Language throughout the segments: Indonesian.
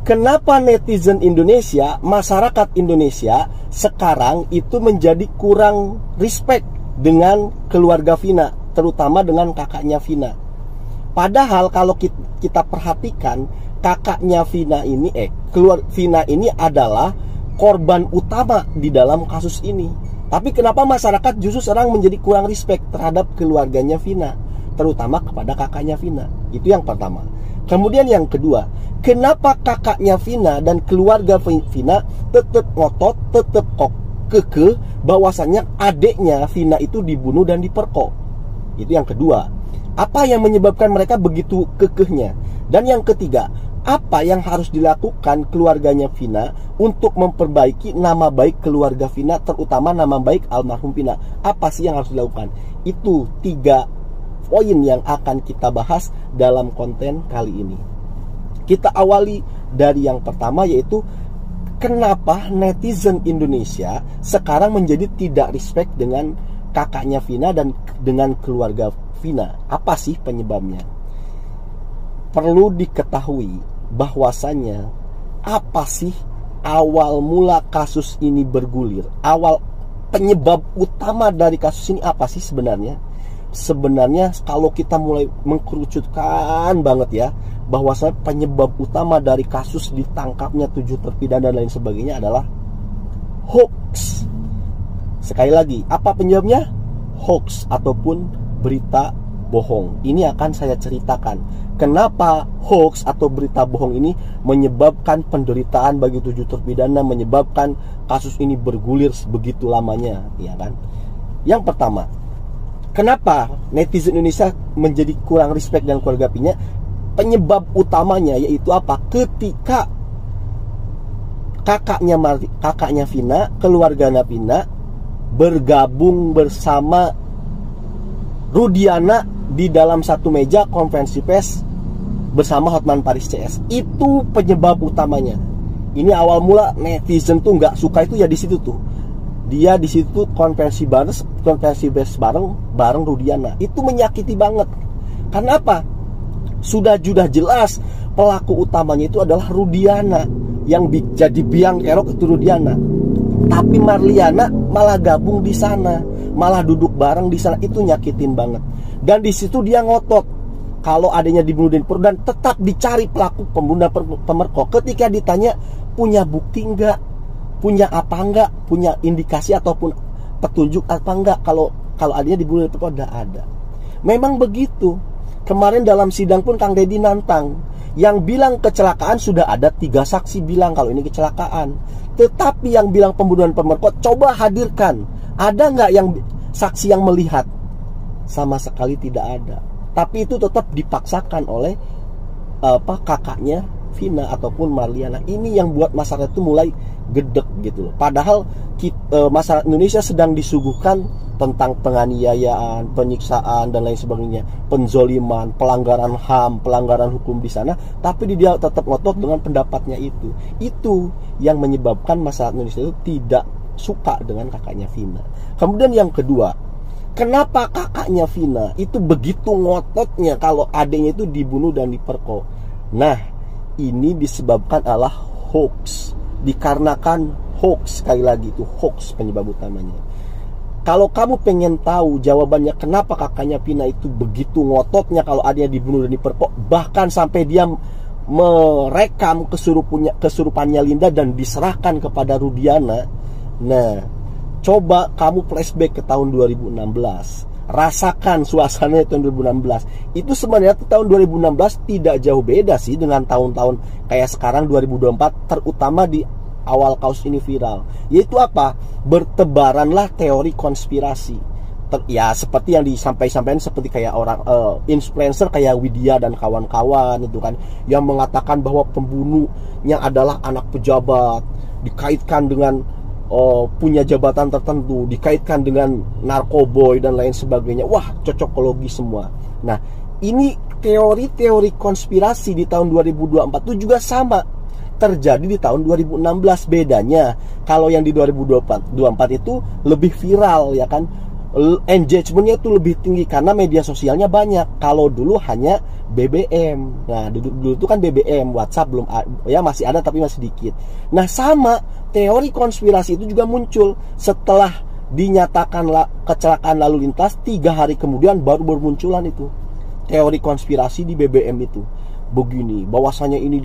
Kenapa netizen Indonesia, masyarakat Indonesia sekarang itu menjadi kurang respect dengan keluarga Vina, terutama dengan kakaknya Vina. Padahal kalau kita perhatikan, kakaknya Vina ini, Vina ini adalah korban utama di dalam kasus ini. Tapi kenapa masyarakat justru sekarang menjadi kurang respect terhadap keluarganya Vina, terutama kepada kakaknya Vina? Itu yang pertama. Kemudian yang kedua, kenapa kakaknya Vina dan keluarga Vina tetap ngotot, tetap kekeh bahwasannya adiknya Vina itu dibunuh dan diperkok? Itu yang kedua. Apa yang menyebabkan mereka begitu kekehnya? Dan yang ketiga, apa yang harus dilakukan keluarganya Vina untuk memperbaiki nama baik keluarga Vina, terutama nama baik almarhum Vina? Apa sih yang harus dilakukan? Itu 3 poin yang akan kita bahas dalam konten kali ini. Kita awali dari yang pertama, yaitu kenapa netizen Indonesia sekarang menjadi tidak respect dengan kakaknya Vina dan dengan keluarga Vina. Apa sih penyebabnya? Perlu diketahui bahwasannya apa sih awal mula kasus ini bergulir? Awal penyebab utama dari kasus ini apa sih sebenarnya? Sebenarnya kalau kita mulai mengkerucutkan banget ya, bahwasanya penyebab utama dari kasus ditangkapnya 7 terpidana dan lain sebagainya adalah hoax. Sekali lagi, apa penyebabnya? Hoax ataupun berita bohong. Ini akan saya ceritakan kenapa hoax atau berita bohong ini menyebabkan penderitaan bagi 7 terpidana, menyebabkan kasus ini bergulir begitu lamanya, ya kan? Yang pertama, kenapa netizen Indonesia menjadi kurang respect dan keluarga Vina? Penyebab utamanya yaitu apa? Ketika kakaknya Vina, keluarga Vina bergabung bersama Rudiana di dalam satu meja konferensi pers bersama Hotman Paris CS. Itu penyebab utamanya. Ini awal mula netizen tuh nggak suka itu ya di situ tuh. Dia di situ konferensi pers bareng Rudiana. Itu menyakiti banget. Karena apa? Sudah jelas pelaku utamanya itu adalah Rudiana, yang jadi biang kerok itu Rudiana. Tapi Marliana malah gabung di sana, malah duduk bareng di sana. Itu nyakitin banget. Dan di situ dia ngotot kalau adanya dibunuh dan tetap dicari pelaku pembunuh pemerkosa. Ketika ditanya punya bukti enggak, punya apa enggak, punya indikasi ataupun petunjuk apa enggak kalau adanya dibunuh dan pemerkosa, enggak ada. Memang begitu. Kemarin dalam sidang pun Kang Deddy nantang, yang bilang kecelakaan sudah ada 3 saksi bilang kalau ini kecelakaan. Tetapi yang bilang pembunuhan pemerkosa, coba hadirkan. Ada nggak yang saksi yang melihat? Sama sekali tidak ada. Tapi itu tetap dipaksakan oleh kakaknya Vina ataupun Marliana. Ini yang buat masyarakat itu mulai gedek gitu loh. Padahal masyarakat Indonesia sedang disuguhkan tentang penganiayaan, penyiksaan dan lain sebagainya, penzoliman, pelanggaran HAM, pelanggaran hukum di sana, tapi dia tetap ngotot dengan pendapatnya itu. Itu yang menyebabkan masyarakat Indonesia itu tidak suka dengan kakaknya Vina. Kemudian yang kedua, kenapa kakaknya Vina itu begitu ngototnya kalau adiknya itu dibunuh dan diperkosa? Nah, ini disebabkan adalah hoax. Dikarenakan hoax, sekali lagi itu hoax penyebab utamanya. Kalau kamu pengen tahu jawabannya kenapa kakaknya Vina itu begitu ngototnya kalau adiknya dibunuh dan diperkosa, bahkan sampai dia merekam kesurupannya Linda dan diserahkan kepada Rudiana. Nah, coba kamu flashback ke tahun 2016. Rasakan suasananya tahun 2016. Itu sebenarnya tahun 2016 tidak jauh beda sih dengan tahun-tahun kayak sekarang 2024, terutama di awal kasus ini viral. Yaitu apa? Bertebaranlah teori konspirasi. Ya seperti yang disampaikan seperti kayak orang influencer kayak Widya dan kawan-kawan itu kan, yang mengatakan bahwa pembunuhnya adalah anak pejabat, dikaitkan dengan punya jabatan tertentu, dikaitkan dengan narkoboy dan lain sebagainya. Wah, cocokologi semua. Nah, ini teori-teori konspirasi di tahun 2024 itu juga sama terjadi di tahun 2016. Bedanya kalau yang di 2024 itu lebih viral ya kan, engagementnya itu lebih tinggi karena media sosialnya banyak. Kalau dulu hanya BBM. Nah, dulu itu kan BBM, WhatsApp belum ya, masih ada tapi masih dikit. Nah, sama teori konspirasi itu juga muncul setelah dinyatakan kecelakaan lalu lintas. 3 hari kemudian baru bermunculan itu teori konspirasi di BBM itu. Begini, bahwasanya ini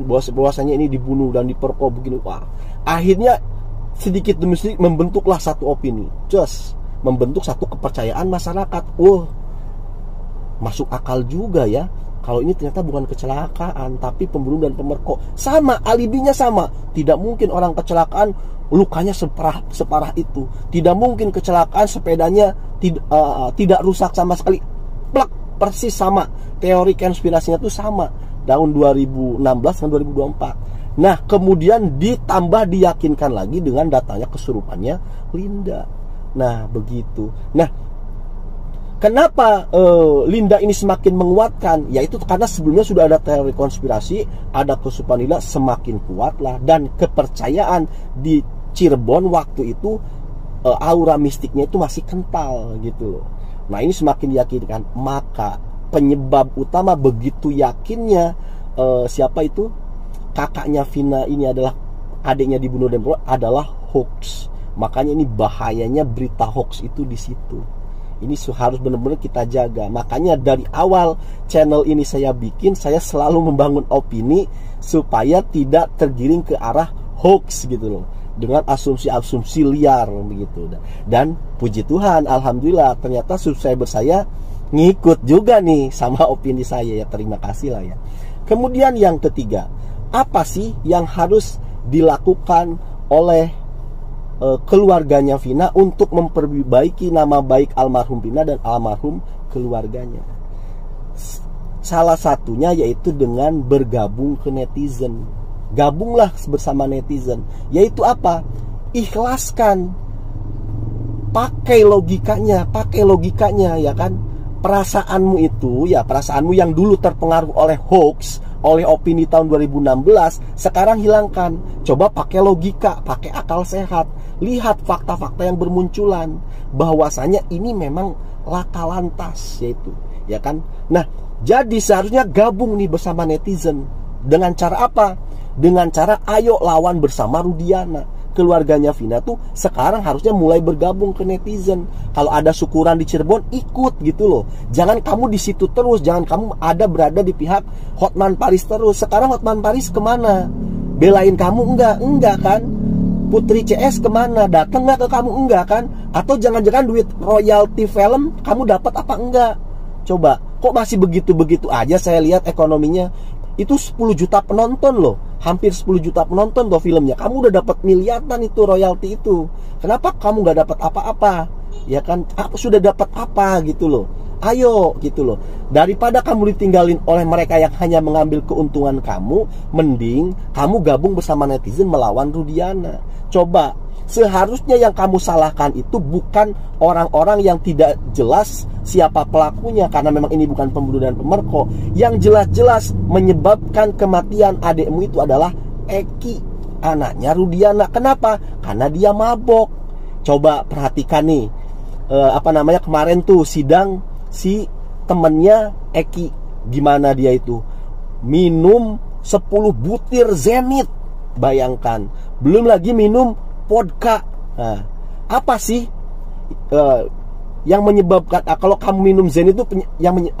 bahwasanya ini dibunuh dan diperkosa begini. Wah, akhirnya sedikit demi sedikit membentuklah satu opini. Membentuk satu kepercayaan masyarakat. Masuk akal juga ya, kalau ini ternyata bukan kecelakaan tapi pembunuh dan pemerkosa. Sama, alibinya sama. Tidak mungkin orang kecelakaan lukanya separah itu. Tidak mungkin kecelakaan sepedanya tidak rusak sama sekali. Plak, persis sama. Teori konspirasinya itu sama tahun 2016 dan 2024. Nah, kemudian ditambah diyakinkan lagi dengan datanya kesurupannya Linda. Nah, begitu. Nah, kenapa Linda ini semakin menguatkan? Yaitu karena sebelumnya sudah ada teori konspirasi, ada kesurupan Linda, semakin kuatlah. Dan kepercayaan di Cirebon waktu itu, aura mistiknya itu masih kental gitu loh. Nah, ini semakin diyakinkan. Maka penyebab utama begitu yakinnya siapa itu? Kakaknya Vina ini adalah adiknya dibunuh dan adalah hoax. Makanya ini bahayanya berita hoax itu di situ. Ini harus benar-benar kita jaga. Makanya dari awal channel ini saya bikin, saya selalu membangun opini supaya tidak tergiring ke arah hoax gitu loh, dengan asumsi-asumsi liar begitu. Dan puji Tuhan, alhamdulillah ternyata subscriber saya ngikut juga nih sama opini saya ya. Terima kasih lah ya. Kemudian yang ketiga, apa sih yang harus dilakukan oleh keluarganya Vina untuk memperbaiki nama baik almarhum Vina dan almarhum keluarganya? Salah satunya yaitu dengan bergabung ke netizen. Gabunglah bersama netizen. Yaitu apa? Ikhlaskan. Pakai logikanya ya kan? Perasaanmu itu ya, perasaanmu yang dulu terpengaruh oleh hoax, oleh opini tahun 2016, sekarang hilangkan. Coba pakai logika, pakai akal sehat. Lihat fakta-fakta yang bermunculan, bahwasanya ini memang laka lantas yaitu, ya kan? Nah, jadi seharusnya gabung nih bersama netizen. Dengan cara apa? Dengan cara ayo lawan bersama Rudiana. Keluarganya Vina tuh sekarang harusnya mulai bergabung ke netizen. Kalau ada syukuran di Cirebon, ikut gitu loh. Jangan kamu di situ terus, jangan kamu berada di pihak Hotman Paris terus. Sekarang Hotman Paris kemana? Belain kamu enggak kan? Putri CS kemana? Datang nggak ke kamu? Enggak kan? Atau jangan-jangan duit royalti film kamu dapat apa enggak? Coba, kok masih begitu-begitu aja? Saya lihat ekonominya itu 10 juta penonton loh, hampir 10 juta penonton loh filmnya. Kamu udah dapat miliaran itu royalti itu. Kenapa kamu nggak dapat apa-apa? Ya kan? Aku sudah dapat apa gitu loh? Ayo gitu loh. Daripada kamu ditinggalin oleh mereka yang hanya mengambil keuntungan kamu, mending kamu gabung bersama netizen melawan Rudiana. Coba, seharusnya yang kamu salahkan itu bukan orang-orang yang tidak jelas siapa pelakunya, karena memang ini bukan pembunuh dan pemerkosa. Yang jelas-jelas menyebabkan kematian adikmu itu adalah Eki, anaknya Rudiana. Kenapa? Karena dia mabok. Coba perhatikan nih, kemarin tuh sidang si temennya Eki, gimana dia itu minum 10 butir Zenit. Bayangkan, belum lagi minum vodka. Nah, apa sih yang menyebabkan kalau kamu minum Zenit itu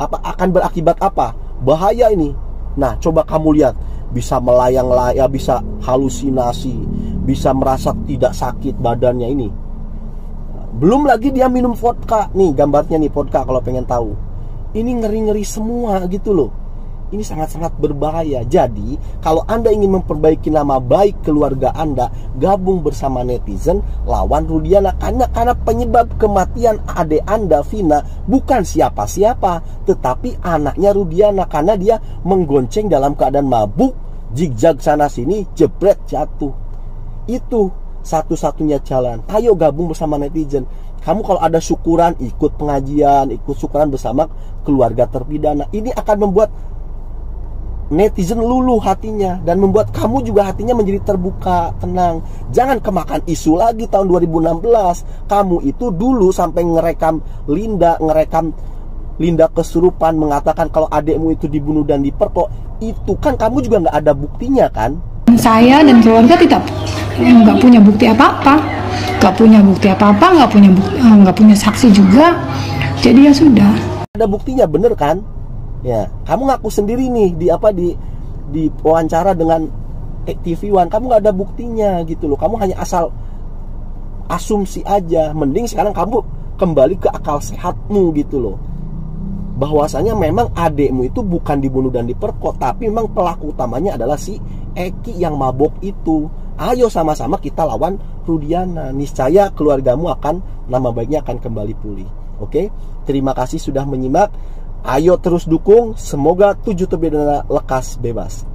akan berakibat apa? Bahaya ini. Nah, coba kamu lihat, bisa melayang-layang, bisa halusinasi, bisa merasa tidak sakit badannya ini. Belum lagi dia minum vodka. Nih gambarnya nih, vodka kalau pengen tahu. Ini ngeri-ngeri semua gitu loh. Ini sangat-sangat berbahaya. Jadi, kalau Anda ingin memperbaiki nama baik keluarga Anda, gabung bersama netizen, lawan Rudiana. Karena penyebab kematian adik Anda, Vina, bukan siapa-siapa, tetapi anaknya Rudiana. Karena dia menggonceng dalam keadaan mabuk, zigzag sana-sini, jebret jatuh. Itu satu-satunya jalan. Ayo gabung bersama netizen. Kamu kalau ada syukuran, ikut pengajian, ikut syukuran bersama keluarga terpidana. Ini akan membuat netizen luluh hatinya dan membuat kamu juga hatinya menjadi terbuka, tenang. Jangan kemakan isu lagi tahun 2016. Kamu itu dulu sampai ngerekam Linda kesurupan mengatakan kalau adekmu itu dibunuh dan diperkok. Itu kan kamu juga nggak ada buktinya kan? Saya dan keluarga nggak punya bukti apa-apa, nggak punya saksi juga. Jadi ya sudah. Ada buktinya, bener kan? Ya, kamu ngaku sendiri nih di wawancara dengan TV One, kamu nggak ada buktinya gitu loh. Kamu hanya asal asumsi aja. Mending sekarang kamu kembali ke akal sehatmu gitu loh. Bahwasanya memang adekmu itu bukan dibunuh dan diperkosa, tapi memang pelaku utamanya adalah si Eki yang mabok itu. Ayo sama-sama kita lawan Rudiana. Niscaya keluargamu nama baiknya akan kembali pulih. Oke? Terima kasih sudah menyimak. Ayo terus dukung, semoga 7 terpidana lekas bebas.